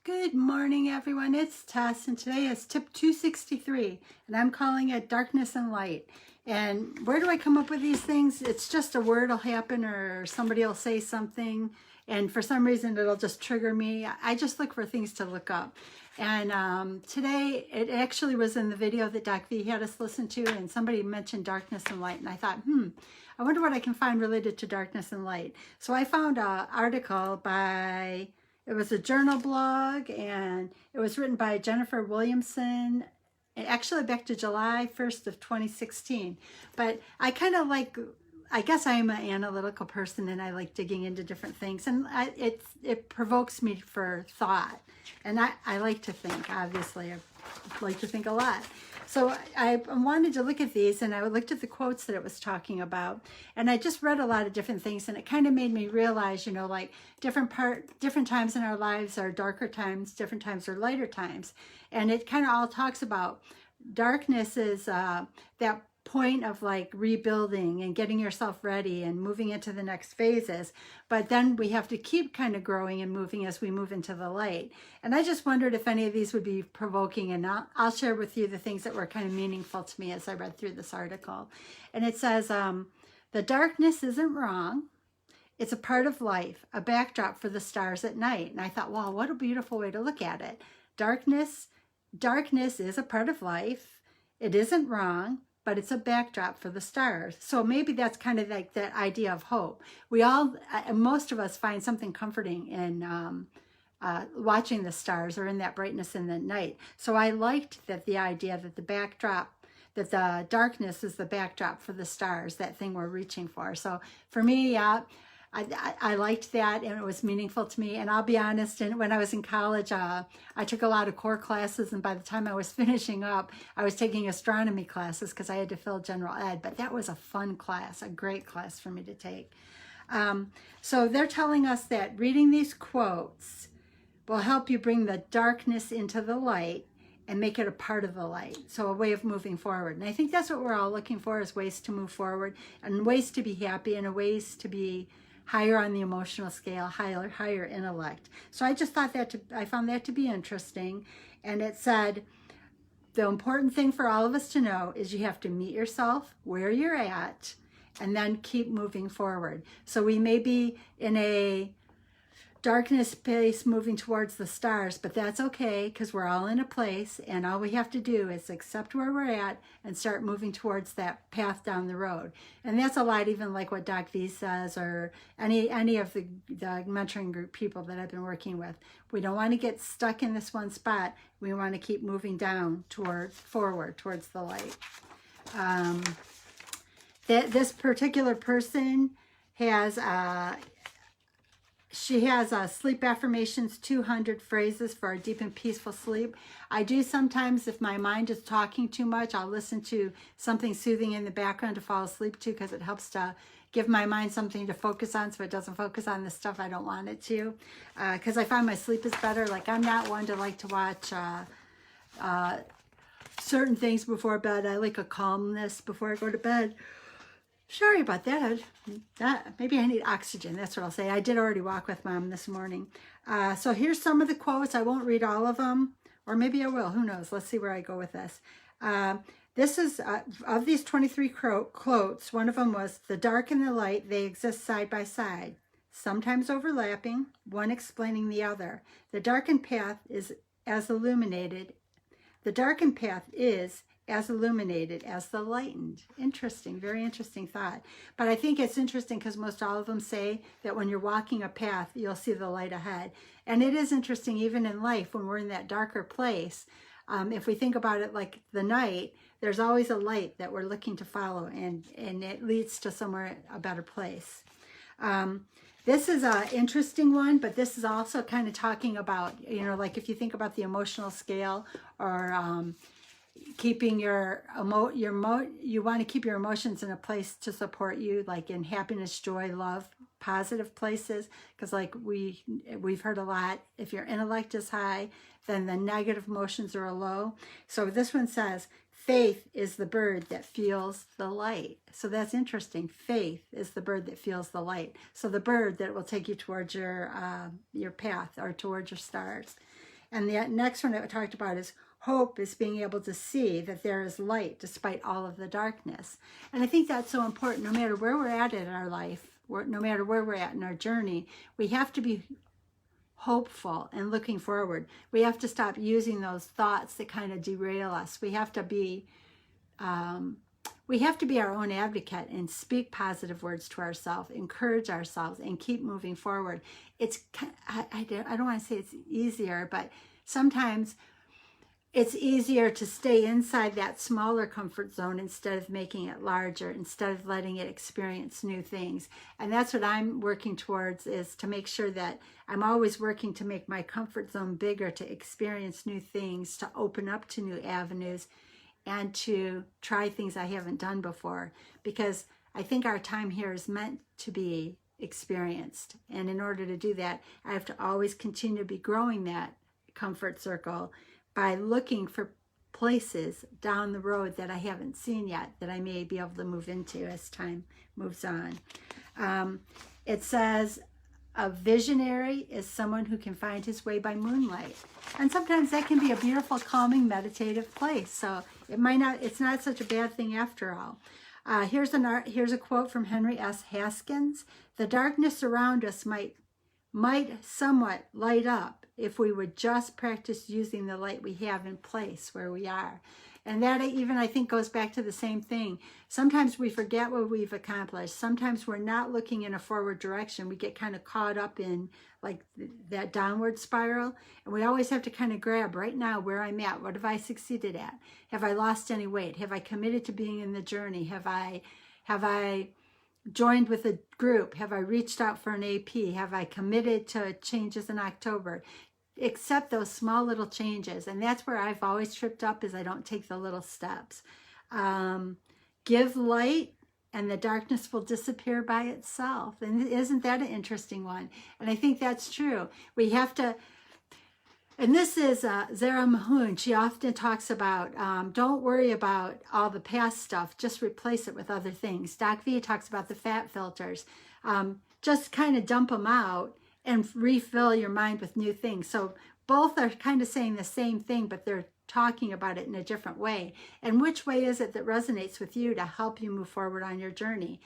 Good morning, everyone. It's Tess, and today is tip 263, and I'm calling it darkness and light. And where do I come up with these things? It's just a word will happen, or somebody will say something, and for some reason it'll just trigger me. I just look for things to look up. And today it actually was in the video that Doc V had us listen to, and somebody mentioned darkness and light, and I thought, I wonder what I can find related to darkness and light. So I found an article by... It was a journal blog, and it was written by Jennifer Williamson, actually back to July 1st of 2016. But I kind of like, I guess I'm an analytical person, and I like digging into different things, and it provokes me for thought. And I like to think, obviously. I like to think a lot. So I wanted to look at these, and I looked at the quotes that it was talking about, and I just read a lot of different things, and it kind of made me realize, like different times in our lives are darker times, different times are lighter times. And it kind of all talks about darkness is that point of like rebuilding and getting yourself ready and moving into the next phases, but then we have to keep kind of growing and moving as we move into the light. And I just wondered if any of these would be provoking, and I'll share with you the things that were kind of meaningful to me as I read through this article. And it says, the darkness isn't wrong. It's a part of life, a backdrop for the stars at night. And I thought, wow, what a beautiful way to look at it. Darkness is a part of life. It isn't wrong, but it's a backdrop for the stars. So maybe that's kind of like that idea of hope. We all, most of us, find something comforting in watching the stars or in that brightness in the night. So I liked that the idea that the backdrop, that the darkness is the backdrop for the stars, that thing we're reaching for. So for me, I liked that, and it was meaningful to me. And I'll be honest, and when I was in college, I took a lot of core classes, and by the time I was finishing up, I was taking astronomy classes because I had to fill general ed. But that was a fun class, a great class for me to take. So they're telling us that reading these quotes will help you bring the darkness into the light and make it a part of the light. So a way of moving forward. And I think that's what we're all looking for, is ways to move forward and ways to be happy and ways to be higher on the emotional scale, higher intellect. So I just thought I found that to be interesting. And it said, the important thing for all of us to know is you have to meet yourself where you're at and then keep moving forward. So we may be in a darkness space moving towards the stars, but that's okay, because we're all in a place, and all we have to do is accept where we're at and start moving towards that path down the road. And that's a lot even like what Doc V says, or any of the mentoring group people that I've been working with. We don't want to get stuck in this one spot. We want to keep moving down forward towards the light. This particular person has she has Sleep Affirmations 200 phrases for a deep and peaceful sleep. I do sometimes, if my mind is talking too much, I'll listen to something soothing in the background to fall asleep to, because it helps to give my mind something to focus on so it doesn't focus on the stuff I don't want it to. Because I find my sleep is better. Like, I'm not one to like to watch certain things before bed. I like a calmness before I go to bed. Sorry about that. Maybe I need oxygen. That's what I'll say. I did already walk with Mom this morning. So here's some of the quotes. I won't read all of them, or maybe I will. Who knows? Let's see where I go with this. This is, of these 23 quotes, one of them was, the dark and the light, they exist side by side, sometimes overlapping, one explaining the other. The darkened path is as illuminated. The darkened path is as illuminated as the lightened. Interesting, very interesting thought. But I think it's interesting because most all of them say that when you're walking a path, you'll see the light ahead. And it is interesting, even in life, when we're in that darker place, if we think about it like the night, there's always a light that we're looking to follow, and it leads to somewhere, a better place. This is an interesting one, but this is also kind of talking about, like if you think about the emotional scale, or keeping you want to keep your emotions in a place to support you, like in happiness, joy, love, positive places, because like we've heard a lot, if your intellect is high, then the negative emotions are low. So this one says, faith is the bird that feels the light. So that's interesting. Faith is the bird that feels the light. So the bird that will take you towards your path, or towards your stars. And the next one I talked about is hope is being able to see that there is light despite all of the darkness. And I think that's so important. No matter where we're at in our life, no matter where we're at in our journey, we have to be hopeful and looking forward. We have to stop using those thoughts that kind of derail us. We have to be our own advocate and speak positive words to ourselves, encourage ourselves, and keep moving forward. It's, I don't want to say it's easier, but sometimes it's easier to stay inside that smaller comfort zone instead of making it larger, instead of letting it experience new things. And that's what I'm working towards, is to make sure that I'm always working to make my comfort zone bigger, to experience new things, to open up to new avenues, and to try things I haven't done before. Because I think our time here is meant to be experienced. And in order to do that, I have to always continue to be growing that comfort circle by looking for places down the road that I haven't seen yet, that I may be able to move into as time moves on. It says, a visionary is someone who can find his way by moonlight. And sometimes that can be a beautiful, calming, meditative place. So it's not such a bad thing after all. Here's a quote from Henry S. Haskins. The darkness around us might somewhat light up if we would just practice using the light we have in place where we are. And that even, I think, goes back to the same thing. Sometimes we forget what we've accomplished. Sometimes we're not looking in a forward direction. We get kind of caught up in like that downward spiral. And we always have to kind of grab right now where I'm at. What have I succeeded at? Have I lost any weight? Have I committed to being in the journey? Have I joined with a group? Have I reached out for an AP? Have I committed to changes in October? Accept those small little changes. And that's where I've always tripped up, is I don't take the little steps. Give light and the darkness will disappear by itself. And isn't that an interesting one? And I think that's true. We have to, and this is Zara Mahmood. She often talks about, don't worry about all the past stuff, just replace it with other things. Doc V talks about the fat filters. Just kind of dump them out and refill your mind with new things. So both are kind of saying the same thing, but they're talking about it in a different way. And which way is it that resonates with you to help you move forward on your journey?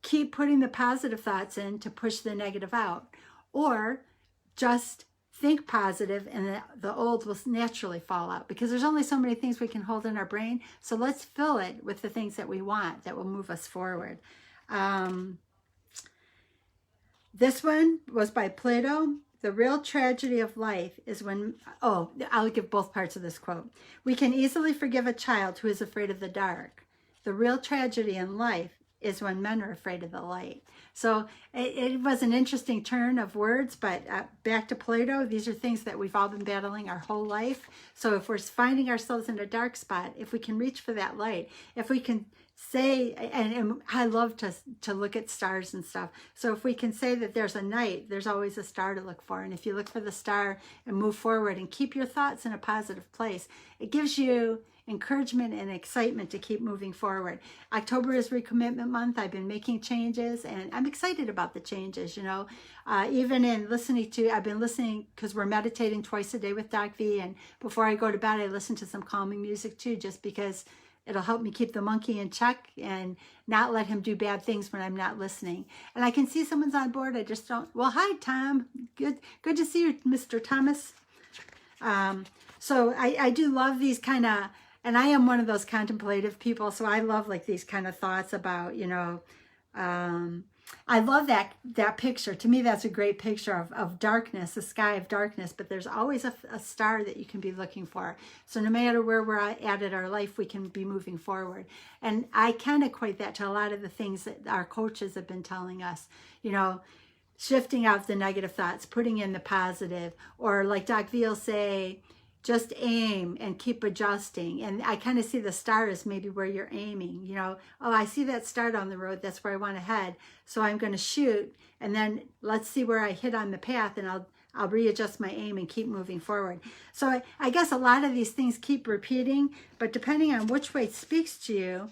Keep putting the positive thoughts in to push the negative out, or just think positive and the old will naturally fall out, because there's only so many things we can hold in our brain. So let's fill it with the things that we want, that will move us forward. This one was by Plato. The real tragedy of life is when, I'll give both parts of this quote. We can easily forgive a child who is afraid of the dark. The real tragedy in life is when men are afraid of the light. So it was an interesting turn of words, but back to Plato, these are things that we've all been battling our whole life. So if we're finding ourselves in a dark spot, if we can reach for that light, if we can say, and I love to look at stars and stuff. So if we can say that there's a night, there's always a star to look for. And if you look for the star and move forward and keep your thoughts in a positive place, it gives you encouragement and excitement to keep moving forward. October is recommitment month. I've been making changes and I'm excited about the changes, you know. Even in I've been listening, because we're meditating twice a day with Doc V, and before I go to bed I listen to some calming music too, just because it'll help me keep the monkey in check and not let him do bad things when I'm not listening. And I can see someone's on board. I just don't. Well, hi, Tom. Good to see you, Mr. Thomas. So I do love these kind of, and I am one of those contemplative people. So I love like these kind of thoughts about, you know, I love that picture. To me, that's a great picture of darkness, a sky of darkness, but there's always a star that you can be looking for. So no matter where we're at in our life, we can be moving forward. And I can equate that to a lot of the things that our coaches have been telling us, you know, shifting out the negative thoughts, putting in the positive, or like Doc V will say, just aim and keep adjusting. And I kind of see the star as maybe where you're aiming, you know, oh, I see that star on the road. That's where I want to head. So I'm going to shoot, and then let's see where I hit on the path, and I'll readjust my aim and keep moving forward. So I guess a lot of these things keep repeating, but depending on which way it speaks to you,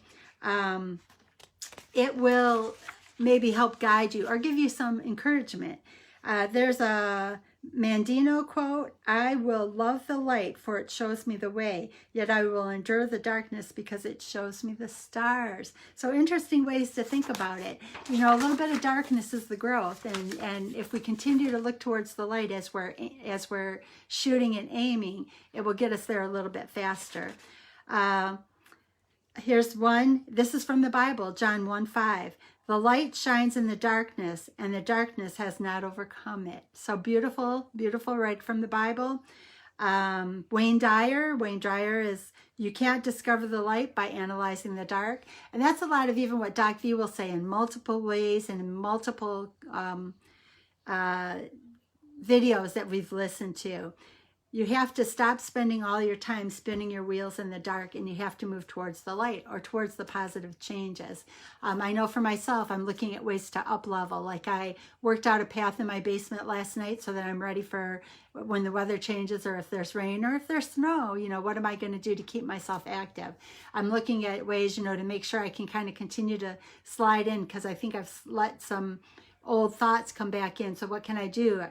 it will maybe help guide you or give you some encouragement. There's a Mandino quote, I will love the light for it shows me the way, yet I will endure the darkness because it shows me the stars. So interesting ways to think about it. You know, a little bit of darkness is the growth, and if we continue to look towards the light as we're shooting and aiming, it will get us there a little bit faster. Here's one. This is from the Bible, John 1:5. The light shines in the darkness, and the darkness has not overcome it. So beautiful, beautiful, right from the Bible. Wayne Dyer is, you can't discover the light by analyzing the dark. And that's a lot of even what Doc V will say in multiple ways and in multiple videos that we've listened to. You have to stop spending all your time spinning your wheels in the dark, and you have to move towards the light or towards the positive changes. I know for myself, I'm looking at ways to up level. Like I worked out a path in my basement last night so that I'm ready for when the weather changes, or if there's rain or if there's snow, you know, what am I going to do to keep myself active? I'm looking at ways, you know, to make sure I can kind of continue to slide in, because I think I've let some old thoughts come back in. So what can I do?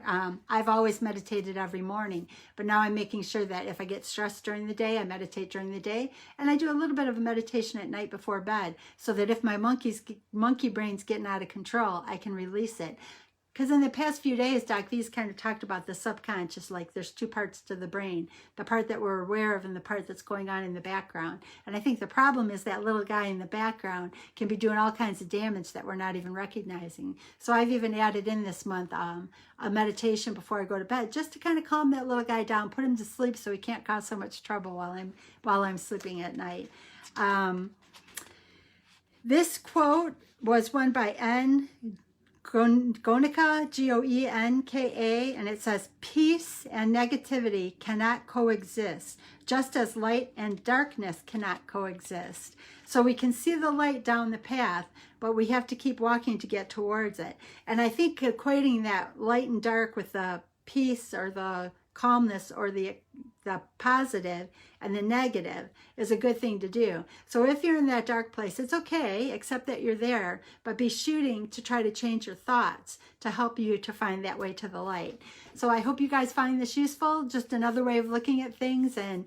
I've always meditated every morning, but now I'm making sure that if I get stressed during the day, I meditate during the day, and I do a little bit of a meditation at night before bed, so that if my monkey brain's getting out of control, I can release it. Because in the past few days, Doc V's kind of talked about the subconscious, like there's two parts to the brain, the part that we're aware of and the part that's going on in the background. And I think the problem is that little guy in the background can be doing all kinds of damage that we're not even recognizing. So I've even added in this month a meditation before I go to bed, just to kind of calm that little guy down, put him to sleep so he can't cause so much trouble while I'm sleeping at night. This quote was one by Gonka, G-O-E-N-K-A, and it says, peace and negativity cannot coexist, just as light and darkness cannot coexist. So we can see the light down the path, but we have to keep walking to get towards it. And I think equating that light and dark with the peace or the calmness or the positive and the negative is a good thing to do. So if you're in that dark place, it's okay, accept that you're there, but be shooting to try to change your thoughts to help you to find that way to the light. So I hope you guys find this useful, just another way of looking at things. And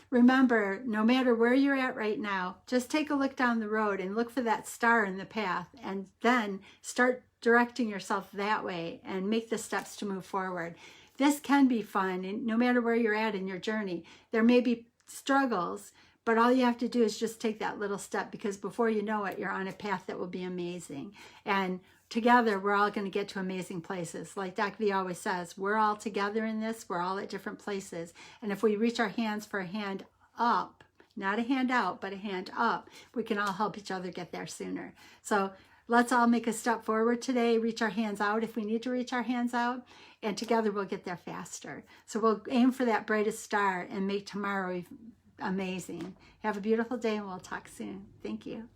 remember, no matter where you're at right now, just take a look down the road and look for that star in the path, and then start directing yourself that way and make the steps to move forward. This can be fun, and no matter where you're at in your journey, there may be struggles, but all you have to do is just take that little step, because before you know it, you're on a path that will be amazing. And together, we're all going to get to amazing places. Like Doc V always says, we're all together in this. We're all at different places. And if we reach our hands for a hand up, not a hand out, but a hand up, we can all help each other get there sooner. So let's all make a step forward today, reach our hands out if we need to reach our hands out, and together we'll get there faster. So we'll aim for that brightest star and make tomorrow amazing. Have a beautiful day, and we'll talk soon. Thank you.